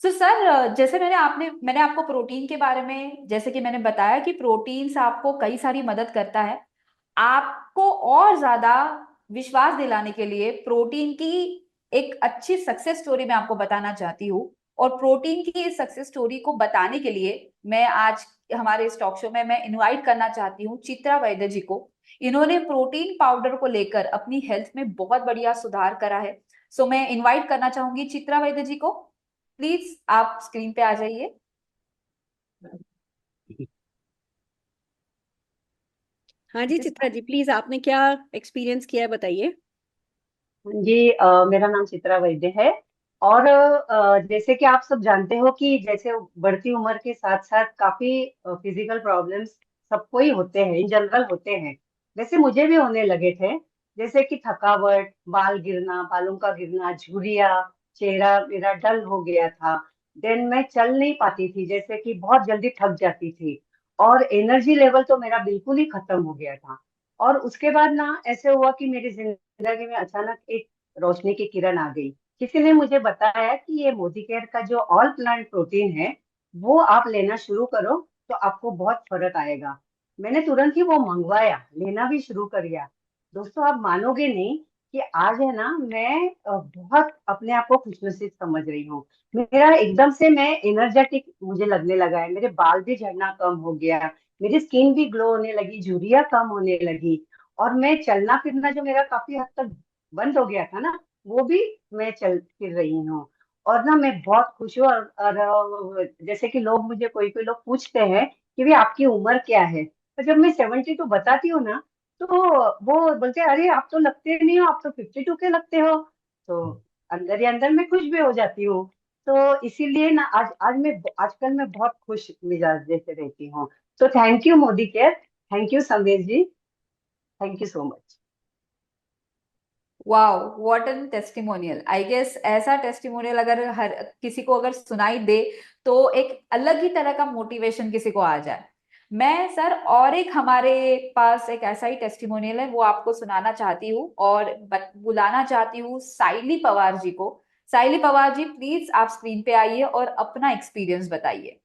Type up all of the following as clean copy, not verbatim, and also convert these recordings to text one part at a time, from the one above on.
Sir, जैसे मैंने आपको प्रोटीन के बारे में, जैसे कि मैंने बताया कि प्रोटीन से आपको कई सारी मदद करता है। आपको और ज्यादा विश्वास दिलाने के लिए प्रोटीन की एक अच्छी सक्सेस स्टोरी मैं आपको बताना चाहती हूँ। और प्रोटीन की इस सक्सेस स्टोरी को बताने के लिए मैं आज हमारे इस टॉक शो में मैं इनवाइट करना चाहती हूँ चित्रा वैद्य जी को। इन्होंने प्रोटीन पाउडर को लेकर अपनी हेल्थ में बहुत बढ़िया सुधार करा है। सो मैं इनवाइट करना चाहूंगी चित्रा वैद्य जी को। प्लीज आप स्क्रीन पे आ जाइए। हाँ जी चित्रा जी, प्लीज आपने क्या एक्सपीरियंस किया है बताइए। जी मेरा नाम चित्रा वैद्य है। और जैसे कि आप सब जानते हो कि जैसे बढ़ती उम्र के साथ साथ काफी फिजिकल प्रॉब्लम्स सबको ही होते हैं, इन जनरल होते हैं। वैसे मुझे भी होने लगे थे। जैसे कि थकावट, बाल गिरना, बालों का गिरना, झुर्रियाँ, चेहरा मेरा डल हो गया था। देन मैं चल नहीं पाती थी, जैसे कि बहुत जल्दी थक जाती थी। और एनर्जी लेवल तो मेरा बिल्कुल ही खत्म हो गया था। और उसके बाद ना ऐसे हुआ कि मेरी जिंदगी में अचानक एक रोशनी की किरण आ गई। किसी ने मुझे बताया कि ये मोदी केयर का जो ऑल प्लांट प्रोटीन है वो आप लेना शुरू करो, तो आपको बहुत फर्क आएगा। मैंने तुरंत ही वो मंगवाया, लेना भी शुरू कर दिया। दोस्तों आप मानोगे नहीं कि आज है ना मैं बहुत अपने आप को खुशनसीब समझ रही हूँ। मेरा एकदम से मैं एनर्जेटिक मुझे लगने लगा है, मेरे बाल भी झड़ना कम हो गया, मेरी स्किन भी ग्लो होने लगी, झुर्रियाँ कम होने लगी। और मैं चलना फिरना जो मेरा काफी हद तक बंद हो गया था ना, वो भी मैं चल फिर रही हूँ। और ना मैं बहुत खुश हूँ। और जैसे कि लोग मुझे कोई कोई लोग पूछते हैं कि भी आपकी उम्र क्या है, तो जब मैं 72 बताती हूँ ना, तो वो बोलते हैं अरे आप तो लगते नहीं हो, आप तो 52 के लगते हो। तो अंदर ही अंदर मैं खुश भी हो जाती हूँ। तो इसीलिए ना आजकल मैं बहुत खुश मिजाज जैसे रहती हूँ। तो thank you Modicare, thank you Sanvesh ji, thank you so much. Wow, what an testimonial. I guess ऐसा टेस्टिमोनियल अगर हर किसी को अगर सुनाई दे तो एक अलग ही तरह का मोटिवेशन किसी को आ जाए। मैं सर और एक हमारे पास एक ऐसा ही टेस्टिमोनियल है, वो आपको सुनाना चाहती हूँ और बुलाना चाहती हूँ साइली पवार जी को। साइली पवार जी, प्लीज आप स्क्रीन पे आइए और अपना एक्सपीरियंस बताइए।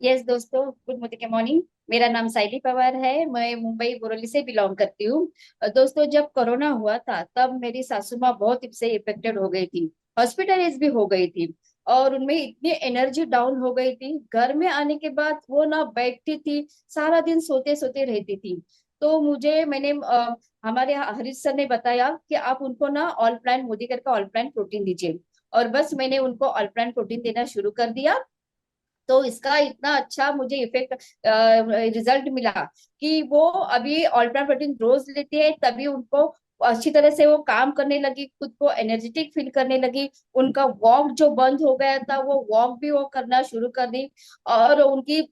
यस दोस्तों, गुड मॉर्निंग। मेरा नाम साइली पवार है। मैं मुंबई बोरोली से बिलोंग करती हूँ। दोस्तों, जब कोरोना हुआ था तब मेरी सासू माँ बहुत से इफेक्टेड हो गई थी, हॉस्पिटलाइज भी हो गई थी। और उनमें इतनी एनर्जी डाउन हो गई थी, घर में आने के बाद वो ना बैठती थी, सारा दिन सोते सोते रहती थी। तो मैंने हमारे हरीश सर ने बताया कि आप उनको ना ऑल प्लांट मोदीकर का ऑल प्लांट प्रोटीन दीजिए। और बस मैंने उनको ऑल प्लांट प्रोटीन देना शुरू कर दिया। तो इसका इतना अच्छा मुझे इफेक्ट रिजल्ट मिला कि वो अभी अल्ट्रा प्रोटीन रोज लेते हैं, तभी उनको अच्छी तरह से वो काम करने लगी, खुद को एनर्जेटिक फील करने लगी। उनका वॉक जो बंद हो गया था वो वॉक भी वो करना शुरू कर दी। और उनकी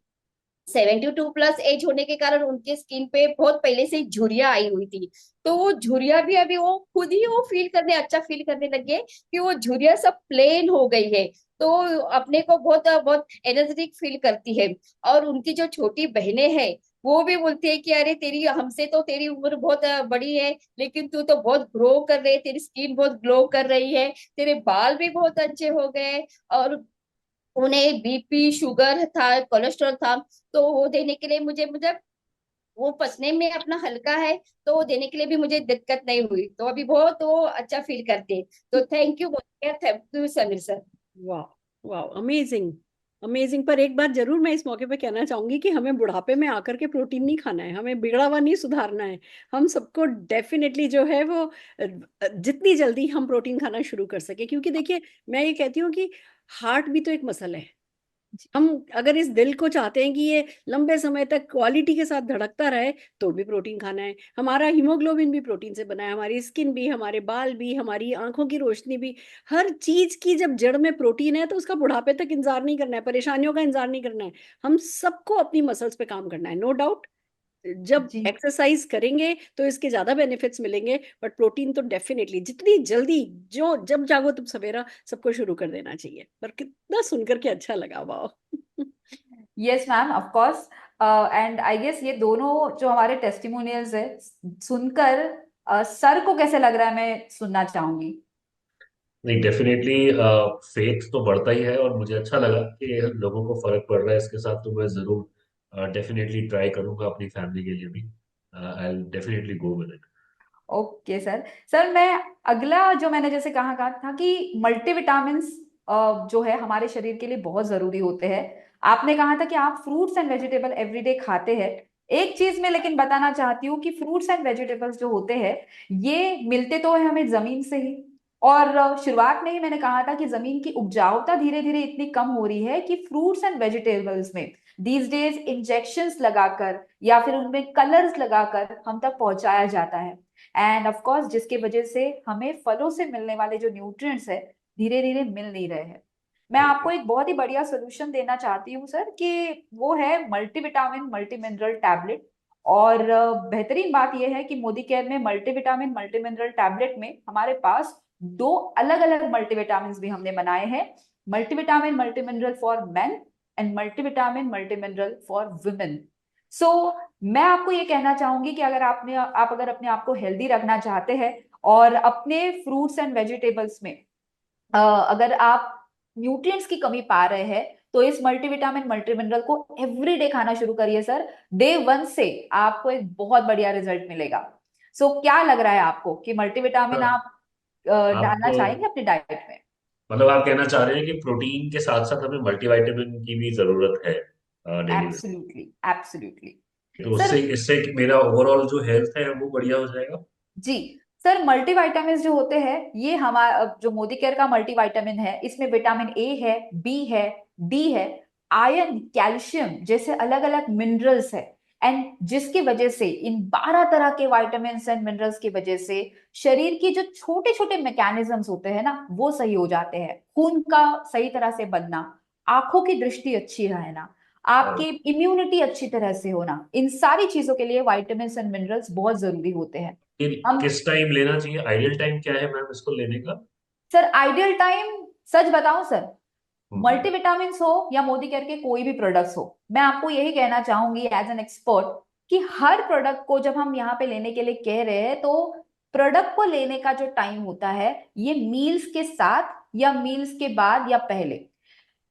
72 प्लस एज होने के कारण उनके स्किन पे बहुत पहले से ही झुर्रियां आई हुई थी। तो वो झुर्रियां भी अभी वो खुद ही वो फील करने अच्छा फील करने लगे कि वो झुर्रियां सब प्लेन हो गई है। तो अपने को बहुत बहुत एनर्जेटिक फील करती है। और उनकी जो छोटी बहनें हैं वो भी बोलती है कि अरे तेरी हमसे तो तेरी उम्र बहुत बड़ी है, लेकिन तू तो बहुत ग्रो कर रही है, तेरी स्किन बहुत ग्लो कर रही है, तेरे बाल भी बहुत अच्छे हो गए। और उन्हें बीपी शुगर था, कोलेस्ट्रॉल था। तो वो देने के लिए मुझे मुझे वो पचने में अपना हल्का है, तो वो देने के लिए भी मुझे दिक्कत नहीं हुई। तो अभी बहुत वो अच्छा फील करते हैं। तो थैंक यू समीर सर। वाह, वाह, अमेजिंग, अमेजिंग। पर एक बात जरूर मैं इस मौके पे कहना चाहूंगी कि हमें बुढ़ापे में आकर के प्रोटीन नहीं खाना है, हमें बिगड़ा हुआ नहीं सुधारना है। हम सबको डेफिनेटली जो है वो जितनी जल्दी हम प्रोटीन खाना शुरू कर सके, क्योंकि देखिए मैं ये कहती हूँ कि हार्ट भी तो एक मसल है। हम अगर इस दिल को चाहते हैं कि ये लंबे समय तक क्वालिटी के साथ धड़कता रहे, तो भी प्रोटीन खाना है। हमारा हीमोग्लोबिन भी प्रोटीन से बना है, हमारी स्किन भी, हमारे बाल भी, हमारी आंखों की रोशनी भी। हर चीज की जब जड़ में प्रोटीन है तो उसका बुढ़ापे तक इंतजार नहीं करना है, परेशानियों का इंतजार नहीं करना है। हम सबको अपनी मसल्स पे काम करना है, नो डाउट। जब जी। एक्सरसाइज करेंगे तो इसके ज्यादा बेनिफिट्स मिलेंगे, बट प्रोटीन तो डेफिनेटली जितनी जल्दी, जो जब जागो तुम सवेरा, सबको शुरू कर देना चाहिए। पर कितना सुनकर के अच्छा लगा, वाह। Yes ma'am, of course. And I guess ये दोनों जो हमारे टेस्टिमोनियल्स है सुनकर सर को कैसे लग रहा है मैं सुनना चाहूंगी। नहीं, डेफिनेटली फेथ तो बढ़ता ही है, और मुझे अच्छा लगा कि लोगों को फर्क पड़ रहा है इसके साथ, तो मैं जरूर डेफिनेटली ट्राई करूंगा अपनी फैमिली के लिए भी। I will definitely go with it. Okay sir. Sir मैं अगला जो मैंने जैसे कहा था कि मल्टीविटामिन्स जो है हमारे शरीर के लिए बहुत जरूरी होते हैं। आपने कहा था कि आप फ्रूट्स एंड वेजिटेबल एवरीडे खाते हैं। एक चीज मैं लेकिन बताना चाहती हूँ कि फ्रूट्स एंड वेजिटेबल्स जो होते हैं ये मिलते तो है हमें जमीन से ही। और शुरुआत में ही मैंने कहा था कि जमीन की उपजाऊता धीरे धीरे इतनी कम हो रही है कि फ्रूट्स एंड वेजिटेबल्स में दीज डेज इंजेक्शंस लगाकर या फिर उनमें कलर्स लगाकर हम तक पहुंचाया जाता है। एंड ऑफ कोर्स जिसकी वजह से हमें फलों से मिलने वाले जो न्यूट्रिएंट्स है धीरे धीरे मिल नहीं रहे हैं। मैं आपको एक बहुत ही बढ़िया सोल्यूशन देना चाहती हूँ सर कि वो है मल्टीविटामिन मल्टी मिनरल टैबलेट। और बेहतरीन बात यह है कि मोदी केयर में मल्टीविटामिन मल्टी मिनरल टैबलेट में हमारे पास दो अलग अलग मल्टीविटामिन भी हमने बनाए हैं। Multivitamin multi mineral for men and multivitamin multi mineral for women. So मैं आपको ये कहना चाहूंगी कि अगर आप अगर अपने आप को हेल्दी रखना चाहते हैं और अपने फ्रूट्स एंड वेजिटेबल्स में अगर आप न्यूट्रिएंट्स की कमी पा रहे हैं तो इस मल्टीविटामिन मल्टी मिनरल को एवरीडे खाना शुरू करिए सर। डे वन से आपको एक बहुत बढ़िया रिजल्ट मिलेगा। सो क्या लग रहा है आपको कि मल्टीविटामिन हाँ, आप आप डालना चाहेंगे अपनी डाइट में? मतलब आप कहना चाह रहे हैं कि प्रोटीन के साथ साथ हमें मल्टीविटामिन की भी जरूरत है डेली बेसिस। Absolutely absolutely. तो सर उससे इससे मेरा ओवरऑल जो हेल्थ है वो बढ़िया हो जाएगा। जी सर मल्टीविटामिन जो होते हैं ये हमारा जो मोदी केयर का मल्टीविटामिन है इसमें विटामिन ए है, बी है, डी है, आयरन, कैल्शियम जैसे अलग अलग मिनरल्स है। एंड जिसकी वजह से इन 12 तरह के विटामिन एंड मिनरल्स की वजह से शरीर की जो छोटे छोटे मैकेनिज्म्स होते हैं ना वो सही हो जाते हैं। खून का सही तरह से बनना, आंखों की दृष्टि अच्छी रहना, आपकी और इम्यूनिटी अच्छी तरह से होना, इन सारी चीजों के लिए विटामिन एंड मिनरल्स बहुत जरूरी होते हैं। हम किस टाइम लेना चाहिए, आइडियल टाइम क्या है मैम इसको लेने का? सर आइडियल टाइम सच बताऊं सर हम्म। मल्टीविटामिन हो या मोदी केयर के कोई भी प्रोडक्ट्स हो मैं आपको यही कहना चाहूंगी एज एन एक्सपर्ट कि हर प्रोडक्ट को जब हम यहाँ पे लेने के लिए कह रहे हैं तो प्रोडक्ट को लेने का जो टाइम होता है ये मील्स के साथ या मील्स के बाद या पहले।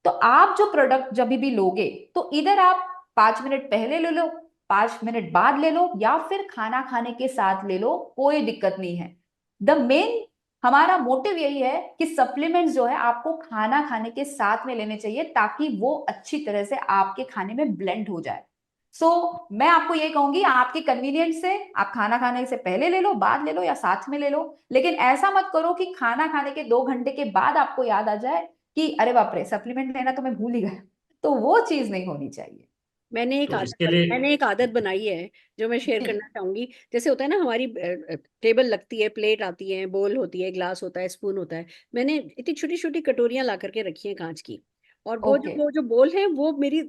तो आप जो प्रोडक्ट जब भी लोगे तो इधर आप 5 मिनट पहले ले लो, 5 मिनट बाद ले लो या फिर खाना खाने के साथ ले लो, कोई दिक्कत नहीं है। द मेन हमारा मोटिव यही है कि सप्लीमेंट्स जो है आपको खाना खाने के साथ में लेने चाहिए ताकि वो अच्छी तरह से आपके खाने में ब्लेंड हो जाए। सो मैं आपको ये कहूंगी आपके कन्वीनियंस से आप खाना खाने से पहले ले लो, बाद ले लो या साथ में ले लो, लेकिन ऐसा मत करो कि खाना खाने के 2 घंटे के बाद आपको याद आ जाए कि अरे बाप रे सप्लीमेंट लेना तो मैं भूल ही गया। तो वो चीज नहीं होनी चाहिए। तो इसके लिए मैंने एक आदत बनाई है जो मैं शेयर जी करना चाहूंगी। जैसे होता है ना, हमारी टेबल लगती है, प्लेट आती है, बोल होती है, ग्लास होता है, स्पून होता है। मैंने इतनी छोटी छोटी कटोरियां ला करके रखी हैं कांच की, और ओके वो जो बोल है वो मेरी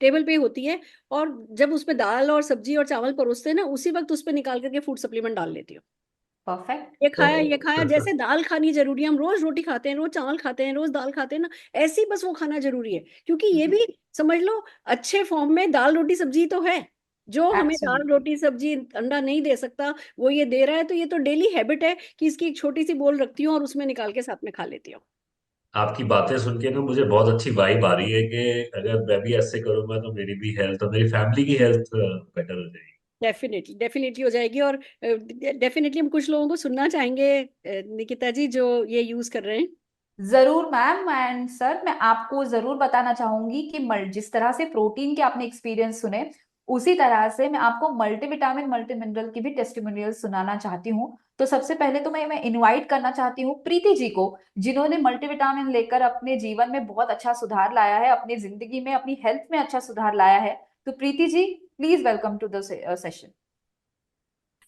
टेबल पे होती है। और जब उसमें दाल और सब्जी और चावल परोसते हैं ना, उसी वक्त उस पे निकाल करके फूड सप्लीमेंट डाल लेती हूँ। परफेक्ट। ये खाया, जैसे दाल खानी जरूरी है, हम रोज रोटी खाते हैं, रोज चावल खाते हैं, रोज दाल खाते हैं ना, ऐसे ही बस वो खाना जरूरी है। क्योंकि ये जी भी समझ लो अच्छे फॉर्म में दाल रोटी सब्जी तो है। जो हमें दाल एब्सोल्युटली। रोटी सब्जी अंडा नहीं दे सकता वो ये दे रहा है, तो ये तो डेली हैबिट है कि इसकी एक छोटी सी बोल रखती हूँ और उसमें निकाल के साथ में खा लेती हूँ। आपकी बातें सुन के ना मुझे बहुत अच्छी वाइब आ रही है कि अगर मैं भी ऐसे करूंगा तो मेरी भी हेल्थ और मेरी फैमिली की हेल्थ बेटर हो जाएगी। डेफिनेटली डेफिनेटली हो जाएगी। और डेफिनेटली हम कुछ लोगों को सुनना चाहेंगे, निकिता जी, जो ये यूज कर रहे हैं। जरूर मैम एंड सर मैं आपको जरूर बताना चाहूंगी कि जिस तरह से प्रोटीन के आपने एक्सपीरियंस सुने उसी तरह से मैं आपको मल्टीविटामिन मल्टी मिनरल की भी टेस्टिमोनियल सुनाना चाहती हूँ। तो सबसे पहले तो मैं इनवाइट करना चाहती हूँ प्रीति जी को जिन्होंने मल्टीविटामिन लेकर अपने जीवन में बहुत अच्छा सुधार लाया है, अपनी जिंदगी में अपनी हेल्थ में अच्छा सुधार लाया है। तो Preeti ji please welcome to the session.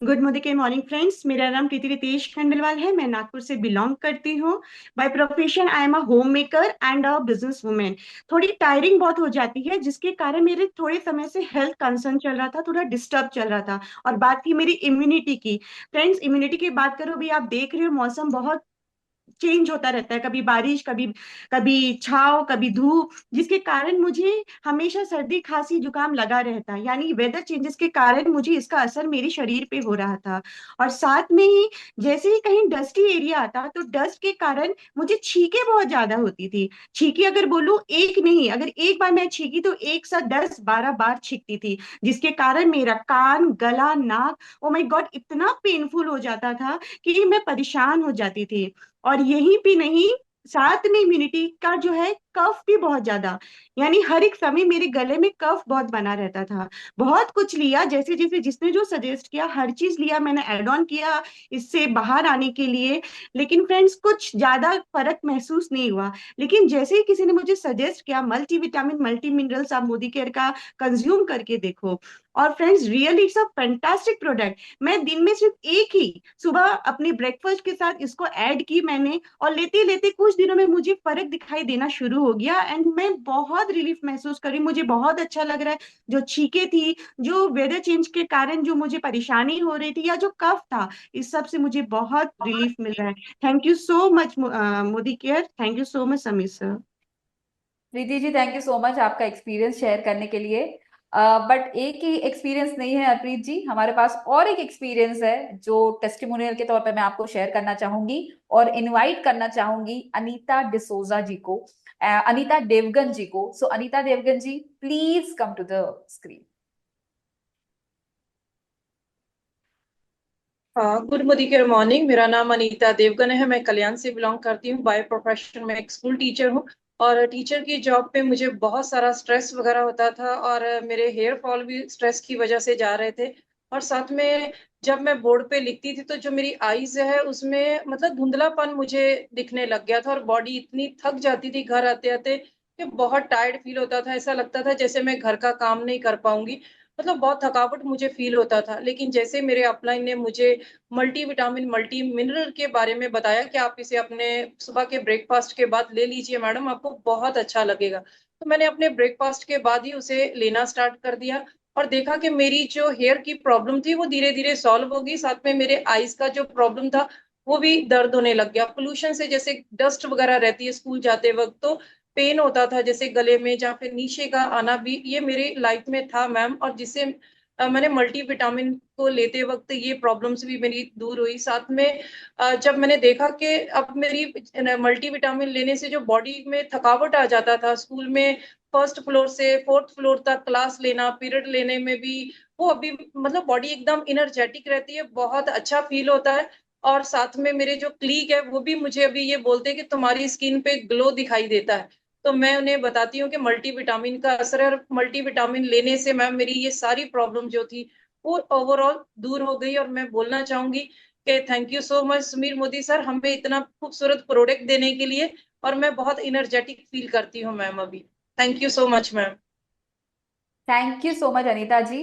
Good morning friends, मेरा नाम प्रीति रितेश खंडलवाल है। मैं नागपुर से बिलोंग करती हूँ। By profession I am a home maker and a business women. थोड़ी टायरिंग बहुत हो जाती है जिसके कारण मेरे थोड़े समय से हेल्थ कंसर्न चल रहा था, थोड़ा डिस्टर्ब चल रहा था। और बात थी मेरी इम्यूनिटी की। फ्रेंड्स, इम्यूनिटी की बात करो, भी आप देख रहे हो मौसम बहुत चेंज होता रहता है, कभी बारिश, कभी कभी छाव, कभी धूप, जिसके कारण मुझे हमेशा सर्दी खांसी जुकाम लगा रहता है। यानी वेदर चेंजेस के कारण मुझे इसका असर मेरे शरीर पे हो रहा था। और साथ में ही जैसे ही कहीं डस्टी एरिया आता तो डस्ट के कारण मुझे छींके बहुत ज्यादा होती थी। छींकी अगर बोलूं, एक नहीं, अगर एक बार मैं छींकी तो एक साथ 10-12 बार छींकती थी, जिसके कारण मेरा कान, गला, नाक, ओ माय गॉड, इतना पेनफुल हो जाता था कि मैं परेशान हो जाती थी। और यही भी नहीं, साथ में इम्यूनिटी का जो है कफ भी बहुत ज्यादा, यानी हर एक समय मेरे गले में कफ बहुत बना रहता था। बहुत कुछ लिया, जैसे जैसे जिसने जो सजेस्ट किया हर चीज लिया, मैंने एड ऑन किया इससे बाहर आने के लिए। लेकिन फ्रेंड्स, कुछ ज्यादा फर्क महसूस नहीं हुआ। लेकिन जैसे ही किसी ने मुझे सजेस्ट किया मल्टी विटामिन मल्टी मिनरल्स, आप मोदी केयर का कंज्यूम करके देखो। और friends, really it's a fantastic product. मैं दिन में सिर्फ एक ही सुबह अपने ब्रेकफास्ट के साथ इसको ऐड की मैंने, और लेते लेते कुछ दिनों में मुझे फर्क दिखाई देना शुरू हो गया, एंड मैं बहुत रिलीफ महसूस करी, मुझे बहुत अच्छा लग रहा है। जो छींके थी, जो वेदर चेंज के कारण जो मुझे परेशानी हो रही थी, या जो कफ था, इस सब से मुझे बहुत रिलीफ मिल रहा है। Thank you so much Modicare, thank you so much Sameer sir. Preeti ji, thank you so much आपका एक्सपीरियंस शेयर करने के लिए। बट एक ही एक्सपीरियंस नहीं है हरप्रीत जी, हमारे पास और एक एक्सपीरियंस है जो टेस्टिमोनियल के तौर पे मैं आपको शेयर करना चाहूंगी और इनवाइट करना चाहूंगी अनीता डिसोजा जी को, अनीता देवगन जी को। So Anita Devgan ji, please come to the screen. Good morning. मेरा नाम अनीता देवगन है। मैं कल्याण से बिलोंग करती हूँ। बाय प्रोफेशन में एक स्कूल टीचर हूँ। और टीचर की जॉब पे मुझे बहुत सारा स्ट्रेस वगैरह होता था, और मेरे हेयर फॉल भी स्ट्रेस की वजह से जा रहे थे। और साथ में जब मैं बोर्ड पे लिखती थी तो जो मेरी आईज है उसमें मतलब धुंधलापन मुझे दिखने लग गया था, और बॉडी इतनी थक जाती थी घर आते आते कि बहुत टायर्ड फील होता था। ऐसा लगता था जैसे मैं घर का काम नहीं कर पाऊंगी, मतलब बहुत थकावट मुझे फील होता था। लेकिन जैसे मेरे अपलाइन ने मुझे मल्टी विटामिन मल्टी मिनरल के बारे में बताया कि आप इसे अपने सुबह के ब्रेकफास्ट के बाद ले लीजिए मैडम, आपको बहुत अच्छा लगेगा, तो मैंने अपने ब्रेकफास्ट के बाद ही उसे लेना स्टार्ट कर दिया। और देखा कि मेरी जो हेयर की प्रॉब्लम थी वो धीरे धीरे सॉल्व होगी। साथ में मेरे आईज का जो प्रॉब्लम था वो भी दर्द होने लग गया। पोल्यूशन से जैसे डस्ट वगैरह रहती है स्कूल जाते वक्त, तो पेन होता था जैसे गले में, या फिर नीचे का आना भी, ये मेरी लाइफ में था मैम। और जिससे मैंने मल्टी विटामिन को लेते वक्त ये प्रॉब्लम्स भी मेरी दूर हुई। साथ में जब मैंने देखा कि अब मेरी मल्टी विटामिन लेने से जो बॉडी में थकावट आ जाता था स्कूल में, फर्स्ट फ्लोर से फोर्थ फ्लोर तक क्लास लेना, पीरियड लेने में भी, वो अभी मतलब बॉडी एकदम इनर्जेटिक रहती है, बहुत अच्छा फील होता है। और साथ में मेरे जो क्लीग है वो भी मुझे अभी ये बोलते हैं कि तुम्हारी स्किन पे ग्लो दिखाई देता है। तो मैं उन्हें बताती हूँ कि मल्टीविटामिन का असर है, और मल्टीविटामिन लेने से मैम मेरी ये सारी प्रॉब्लम जो थी वो ओवरऑल दूर हो गई। और मैं बोलना चाहूंगी कि thank you so much Sumeer Modi sir, हमें इतना खूबसूरत प्रोडक्ट देने के लिए। और मैं बहुत इनर्जेटिक फील करती हूँ मैम अभी। Thank you so much ma'am. Thank you so much Anita ji.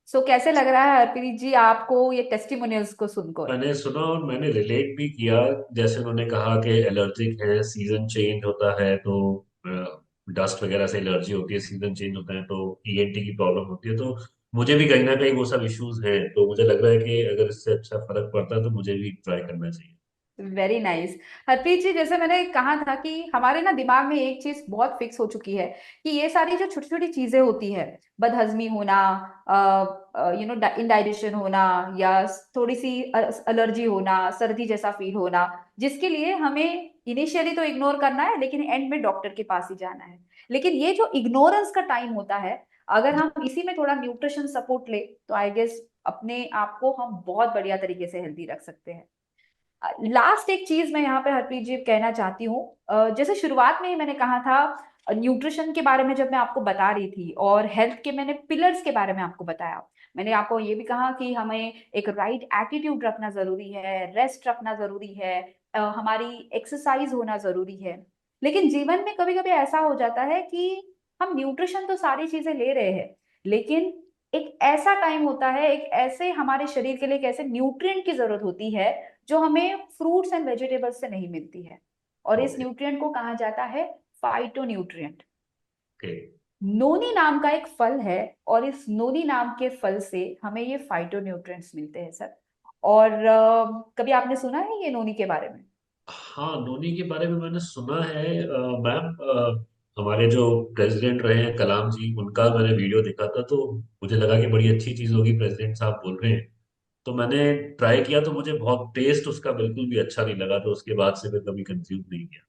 So कैसे लग रहा है हरप्रीत जी आपको ये टेस्टिमोनियल्स को सुनकर? मैंने सुना और मैंने रिलेट भी किया। जैसे उन्होंने कहा कि एलर्जिक है, सीजन चेंज होता है तो डस्ट वगैरह से एलर्जी होती है, सीजन चेंज होता है तो ईएनटी की प्रॉब्लम होती है, तो मुझे भी कहीं ना कहीं वो सब इश्यूज हैं। तो मुझे लग रहा है कि अगर इससे अच्छा फर्क पड़ता है तो मुझे भी ट्राई करना चाहिए। Very nice. हरप्रीत जी, जैसे मैंने कहा था कि हमारे ना दिमाग में एक चीज बहुत फिक्स हो चुकी है कि ये सारी जो छोटी छोटी चीजें होती है, बदहजमी होना, इनडाइजेशन होना, या थोड़ी सी एलर्जी होना, सर्दी जैसा फील होना, जिसके लिए हमें इनिशियली तो इग्नोर करना है लेकिन एंड में डॉक्टर के पास ही जाना है। लेकिन ये जो इग्नोरेंस का टाइम होता है, अगर हम इसी में थोड़ा न्यूट्रिशन सपोर्ट ले तो आई गेस अपने आप को हम बहुत बढ़िया तरीके से हेल्दी रख सकते हैं। लास्ट एक चीज मैं यहाँ पे हरप्रीत जी कहना चाहती हूँ। जैसे शुरुआत में ही मैंने कहा था, न्यूट्रिशन के बारे में जब मैं आपको बता रही थी और हेल्थ के मैंने पिलर्स के बारे में आपको बताया, मैंने आपको ये भी कहा कि हमें एक राइट एटीट्यूड रखना जरूरी है, रेस्ट रखना जरूरी है, हमारी एक्सरसाइज होना जरूरी है। लेकिन जीवन में कभी कभी ऐसा हो जाता है कि हम न्यूट्रिशन तो सारी चीजें ले रहे हैं, लेकिन एक ऐसा टाइम होता है, एक ऐसे हमारे शरीर के लिए एक ऐसे न्यूट्रिएंट की जरूरत होती है जो हमें फ्रूट्स एंड वेजिटेबल्स से नहीं मिलती है, और इस ओके। न्यूट्रिएंट को कहा जाता है फाइटो न्यूट्रिएंट। ओके। नोनी नाम का एक फल है, और इस नोनी नाम के फल से हमें ये फाइटो न्यूट्रिएंट्स मिलते हैं सर। और कभी आपने सुना है ये नोनी के बारे में? हाँ, नोनी के बारे में मैंने सुना है मैम। हमारे जो प्रेसिडेंट रहे हैं कलाम जी, उनका मैंने वीडियो देखा था, तो मुझे लगा कि बड़ी अच्छी चीज होगी, प्रेसिडेंट साहब बोल रहे हैं। तो मैंने ट्राई किया, तो मुझे बहुत टेस्ट उसका बिल्कुल भी अच्छा नहीं लगा, तो उसके बाद से मैं कभी कंज्यूम नहीं किया।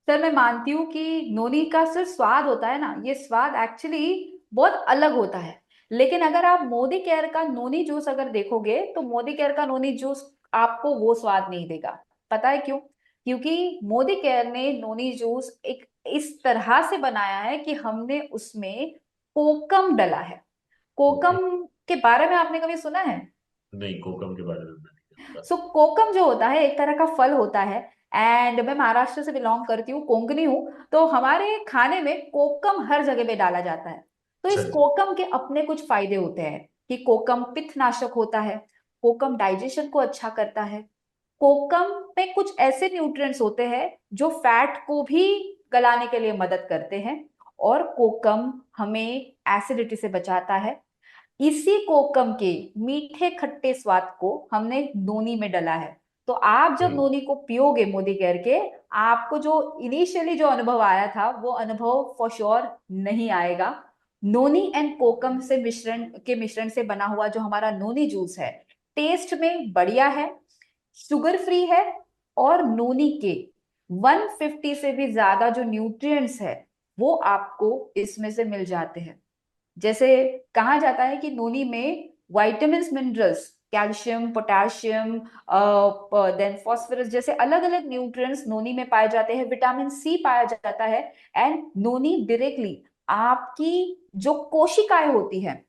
सर मैं मानती हूँ कि नोनी का सिर्फ स्वाद होता है ना, ये स्वाद एक्चुअली बहुत अलग होता है। लेकिन अगर आप मोदी केयर का नोनी जूस अगर देखोगे तो मोदी केयर का नोनी जूस आपको वो स्वाद नहीं देगा। पता है क्यों? क्योंकि मोदी केयर ने नोनी जूस एक इस तरह से बनाया है कि हमने उसमें कोकम डला है। ओके। कोकम के बारे में आपने कभी सुना है? नहीं, कोकम के बारे में मैं नहीं जानता। सो कोकम जो होता है एक तरह का फल होता है। एंड मैं महाराष्ट्र से बिलोंग करती हूँ, कोंकणी हूँ, तो हमारे खाने में कोकम हर जगह पे डाला जाता है। तो अच्छा इस अच्छा। कोकम के अपने कुछ फायदे होते हैं कि कोकम पित्त नाशक होता है, कोकम डाइजेशन को अच्छा करता है, कोकम में कुछ ऐसे न्यूट्रिएंट्स होते हैं जो फैट को भी गलाने के लिए मदद करते हैं, और कोकम हमें एसिडिटी से बचाता है। इसी कोकम के मीठे खट्टे स्वाद को हमने नोनी में डला है। तो आप जब हम्म। नोनी को पियोगे मोदी केयर के, आपको जो इनिशियली जो अनुभव आया था वो अनुभव फॉर श्योर नहीं आएगा। नोनी एंड कोकम से मिश्रण से बना हुआ जो हमारा नोनी जूस है, टेस्ट में बढ़िया है, शुगर फ्री है, और नोनी के 150 से भी ज्यादा जो न्यूट्रिएंट्स है वो आपको इसमें से मिल जाते हैं। जैसे कहा जाता है कि नोनी में vitamins, minerals, calcium, potassium, then phosphorus जैसे अलग अलग न्यूट्रिएंट्स नोनी में पाए जाते हैं, विटामिन सी पाया जाता है। एंड नोनी डायरेक्टली आपकी जो कोशिकाएं होती हैं,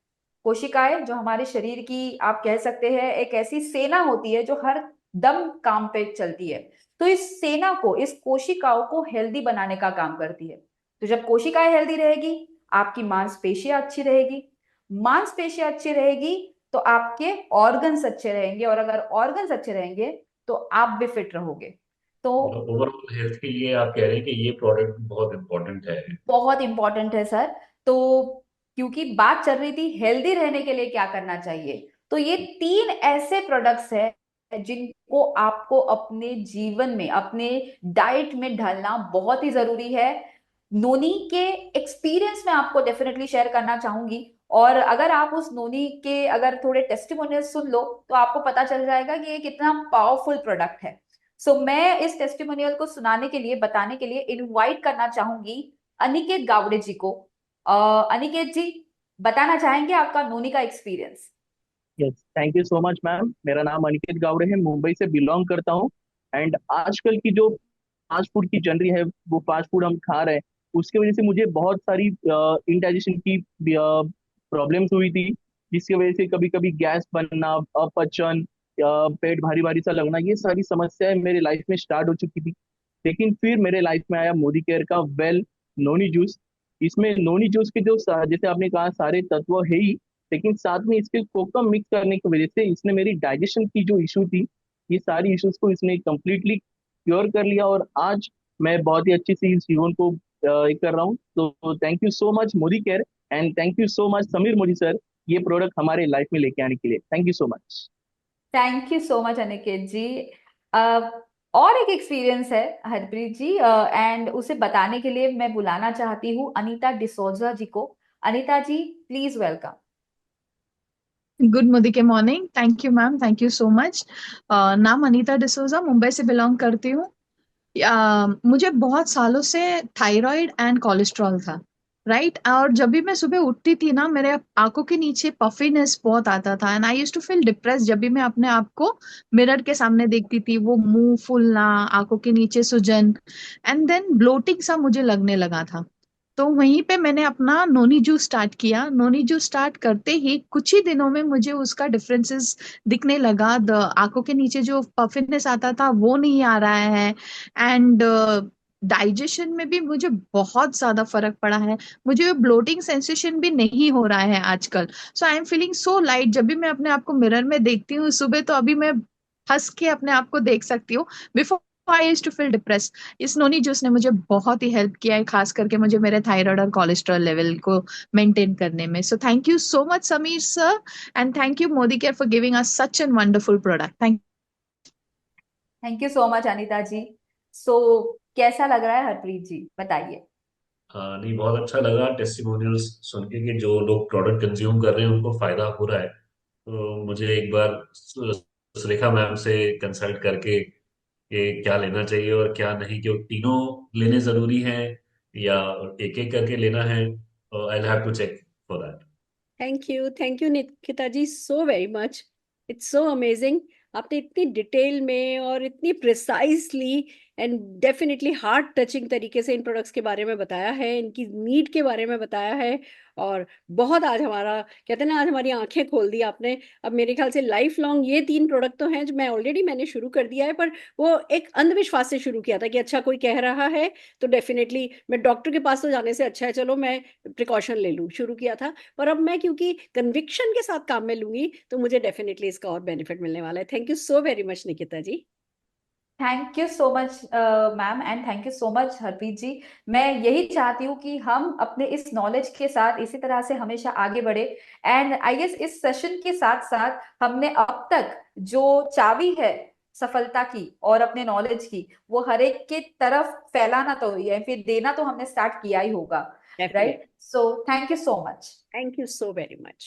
कोशिकाएं जो हमारे शरीर की आप कह सकते हैं एक ऐसी सेना होती है जो हर दम काम पे चलती है, तो इस सेना को, इस कोशिकाओं को हेल्दी बनाने का काम करती है। तो जब कोशिकाएं हेल्दी रहेगी, आपकी मांसपेशियां अच्छी रहेगी, मांसपेशियां अच्छी रहेगी तो आपके ऑर्गन्स अच्छे रहेंगे, और अगर ऑर्गन्स अच्छे रहेंगे तो आप भी फिट रहोगे। तो मतलब ओवरऑल हेल्थ के लिए आप कह रहे हैं कि ये प्रोडक्ट बहुत इंपॉर्टेंट है। बहुत इंपॉर्टेंट है सर। तो क्योंकि बात चल रही थी हेल्दी रहने के लिए क्या करना चाहिए, तो ये तीन ऐसे प्रोडक्ट्स है जिनको आपको अपने जीवन में, अपने डाइट में ढालना बहुत ही जरूरी है। नोनी के एक्सपीरियंस में आपको डेफिनेटली शेयर करना चाहूंगी, और अगर आप उस नोनी के अगर थोड़े टेस्टिमोनियल सुन लो तो आपको पता चल जाएगा कि ये कितना पावरफुल प्रोडक्ट है। सो मैं इस टेस्टिमोनियल को सुनाने के लिए, बताने के लिए इनवाइट करना चाहूंगी अनिकेत गावड़े जी को। अनिकेत जी, बताना चाहेंगे आपका नोनी का experience? Yes, thank you so much ma'am. मेरा नाम अनिकेत गावड़े है, मुंबई से बिलोंग करता हूँ। एंड आजकल की जो फास्ट फूड की जनरी है, वो फास्ट फूड हम खा रहे हैं, उसकी वजह से मुझे बहुत सारी इंडाइजेशन की प्रॉब्लम्स हुई थी, जिसकी वजह से कभी कभी गैस बनना, अपचन, पेट भारी भारी सा लगना, ये सारी समस्याएं मेरे लाइफ में स्टार्ट हो चुकी थी। लेकिन फिर मेरे लाइफ में आया मोदी केयर का वेल नोनी जूस। इसमें नोनी जूस के जो जैसे आपने कहा सारे तत्व है ही, लेकिन साथ में इसके कोकम मिक्स करने की वजह से इसने मेरी डाइजेशन की जो इशू थी, ये सारी इश्यूज को इसने कंप्लीटली क्योर कर लिया, और आज मैं बहुत ही अच्छी से इस जीवन को ये कर रहा हूँ। तो thank you so much Modicare, and thank you so much Sameer Modi sir, ये प्रोडक्ट हमारे लाइफ में लेके आने के लिए thank you so much. Thank you so much Aniket ji. अ, और एक एक्सपीरियंस है हरप्रीत जी, एंड उसे बताने के लिए मैं बुलाना चाहती हूँ अनीता डिसोजा जी को। अनीता जी, प्लीज वेलकम। गुड मोदी के morning. Thank you ma'am, thank you so much. नाम अनीता डिसोजा, मुंबई से बिलोंग करती हूँ। मुझे बहुत सालों से थायराइड एंड कोलेस्ट्रॉल था, राइट। और जब भी मैं सुबह उठती थी ना, मेरे आंखों के नीचे पफीनेस बहुत आता था, and I used to feel depress जब भी मैं अपने आप को मिरर के सामने देखती थी। वो मुंह फूलना, आंखों के नीचे सूजन, एंड देन ब्लोटिंग सा मुझे लगने लगा था। तो वहीं पे मैंने अपना नोनी जूस स्टार्ट किया। नोनी जूस स्टार्ट करते ही कुछ ही दिनों में मुझे उसका डिफरेंसेस दिखने लगा। आंखों के नीचे जो पफिनेस आता था वो नहीं आ रहा है, एंड डाइजेशन में भी मुझे बहुत ज्यादा फर्क पड़ा है। मुझे ब्लोटिंग सेंसेशन भी नहीं हो रहा है आजकल। So I am feeling so light. जब भी मैं अपने आप को मिरर में देखती हूँ सुबह, तो अभी मैं हंस के अपने आप को देख सकती हूँ। Before I used to feel depress. इस नोनी जूस ने मुझे बहुत ही हेल्प किया है, खास करके मुझे मेरे थायराइड और कोलेस्ट्रॉल लेवल को मेंटेन करने में। So thank you so much Sameer sir, and thank you Modicare for giving us such an wonderful product. Thank thank you so much Anita ji. So कैसा लग रहा है हरप्रीत जी, बताइए। नहीं, बहुत अच्छा लगा टेस्टिमोनियल्स सुन के कि जो लोग प्रोडक्ट कंज्यूम कर रहे हैं उनको फायदा हो रहा है। तो मुझे एक बार सुलेखा मैम से कंसल्ट करके कि क्या लेना चाहिए और क्या नहीं, कि वो तीनों लेने जरूरी हैं या एक एक करके लेना है। I have to check for that. Thank you Nikita ji so very much. It's so amazing. आपने इतनी डिटेल में और इतनी precisely and definitely heart touching तरीके से इन प्रोडक्ट्स के बारे में बताया है, इनकी नीड के बारे में बताया है। और बहुत आज हमारा कहते हैं ना, आज हमारी आंखें खोल दी आपने। अब मेरे ख्याल से लाइफ लॉन्ग ये 3 प्रोडक्ट तो हैं जो मैंने शुरू कर दिया है, पर वो एक अंधविश्वास से शुरू किया था कि अच्छा कोई कह रहा है तो डेफिनेटली मैं डॉक्टर के पास तो जाने से अच्छा है चलो मैं प्रिकॉशन ले लूँ, शुरू किया था। पर अब मैं क्योंकि कन्विक्शन के साथ काम में लूंगी तो मुझे डेफिनेटली इसका और बेनिफिट मिलने वाला है। Thank you so very much Nikita ji. Thank you so much ma'am, and thank you so much Harpreet ji. मैं यही चाहती हूँ कि हम अपने इस नॉलेज के साथ इसी तरह से हमेशा आगे बढ़े। एंड आई गेस इस सेशन के साथ साथ हमने अब तक जो चाबी है सफलता की और अपने नॉलेज की, वो हर एक के तरफ फैलाना तो या फिर देना तो हमने स्टार्ट किया ही होगा। Definitely. Right, so thank you so much. Thank you so very much.